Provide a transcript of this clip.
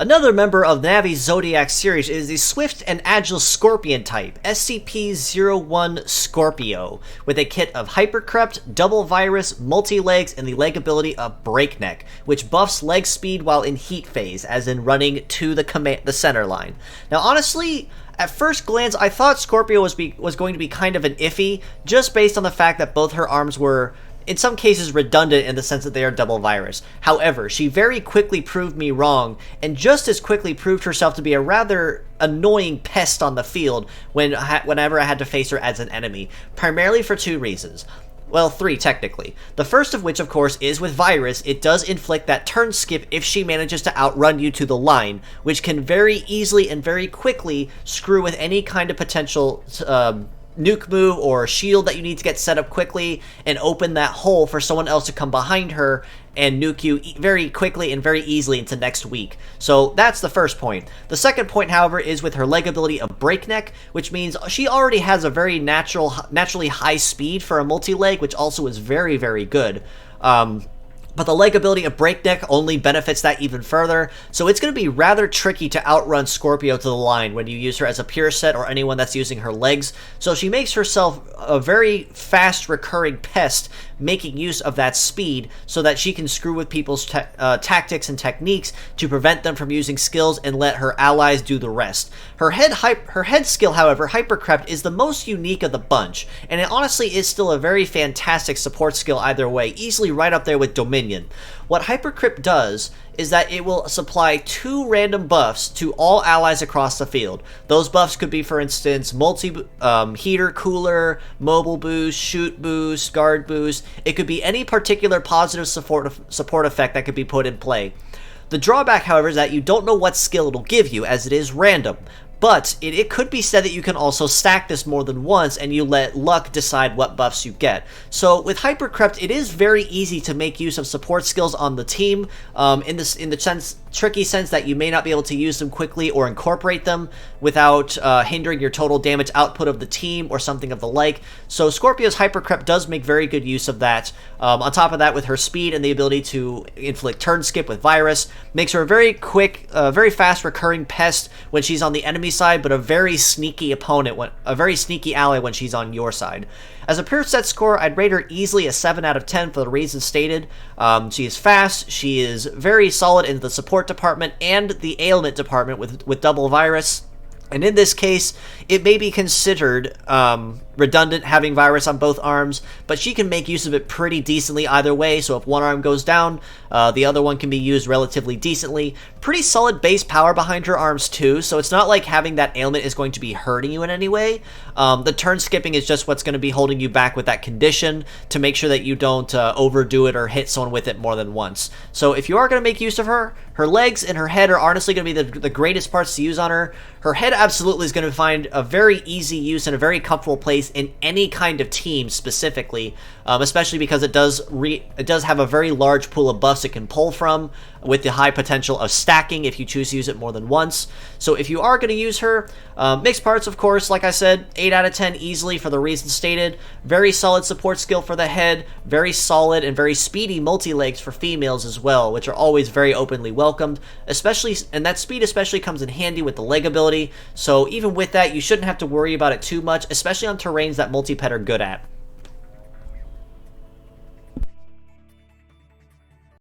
Another member of Navi's Zodiac series is the swift and agile Scorpion type, SCP01 Scorpio, with a kit of Hypercrept, Double Virus, Multi-Legs, and the leg ability of Breakneck, which buffs leg speed while in heat phase, as in running to the center line. Now honestly, at first glance, I thought Scorpio was going to be kind of an iffy, just based on the fact that both her arms were, in some cases, redundant in the sense that they are double virus. However, she very quickly proved me wrong, and just as quickly proved herself to be a rather annoying pest on the field whenever I had to face her as an enemy, primarily for two reasons. Well, three, technically. The first of which, of course, is with Virus. It does inflict that turn skip if she manages to outrun you to the line, which can very easily and very quickly screw with any kind of potential nuke move or shield that you need to get set up quickly and open that hole for someone else to come behind her and nuke you very quickly and very easily into next week. So that's the first point. The second point, however, is with her leg ability of Breakneck, which means she already has a very naturally high speed for a multi-leg, which also is very, very good. But the leg ability of Breakneck only benefits that even further, so it's going to be rather tricky to outrun Scorpio to the line when you use her as a pure set or anyone that's using her legs, so she makes herself a very fast recurring pest, making use of that speed so that she can screw with people's tactics and techniques to prevent them from using skills and let her allies do the rest. Her head skill, however, Hypercrept, is the most unique of the bunch, and it honestly is still a very fantastic support skill either way, easily right up there with Dominion. What Hypercrept does is that it will supply 2 random buffs to all allies across the field. Those buffs could be, for instance, heater, cooler, mobile boost, shoot boost, guard boost. It could be any particular positive support effect that could be put in play. The drawback, however, is that you don't know what skill it'll give you, as it is random. But it could be said that you can also stack this more than once, and you let luck decide what buffs you get. So with Hypercrept, it is very easy to make use of support skills on the team, in the tricky sense that you may not be able to use them quickly or incorporate them without hindering your total damage output of the team or something of the like. So Scorpio's Hypercrept does make very good use of that. On top of that, with her speed and the ability to inflict turn skip with Virus, makes her a very quick, very fast recurring pest when she's on the enemy side, but a very sneaky opponent, a very sneaky ally when she's on your side. As a pure set score, I'd rate her easily a 7 out of 10 for the reasons stated. She is fast, she is very solid in the support department and the ailment department with double virus. And in this case, it may be considered redundant having Virus on both arms, but she can make use of it pretty decently either way, so if one arm goes down, the other one can be used relatively decently. Pretty solid base power behind her arms too, so it's not like having that ailment is going to be hurting you in any way. The turn skipping is just what's going to be holding you back with that condition to make sure that you don't overdo it or hit someone with it more than once. So if you are going to make use of her, her legs and her head are honestly going to be the greatest parts to use on her. Her head absolutely is going to find a very easy use and a very comfortable place in any kind of team specifically, especially because it does have a very large pool of buffs it can pull from, with the high potential of stacking if you choose to use it more than once. So if you are going to use her, mixed parts, of course, like I said, 8 out of 10 easily for the reasons stated. Very solid support skill for the head, very solid and very speedy multi-legs for females as well, which are always very openly welcomed, and that speed especially comes in handy with the leg ability, so even with that, you shouldn't have to worry about it too much, especially on terrains that multi-pet are good at.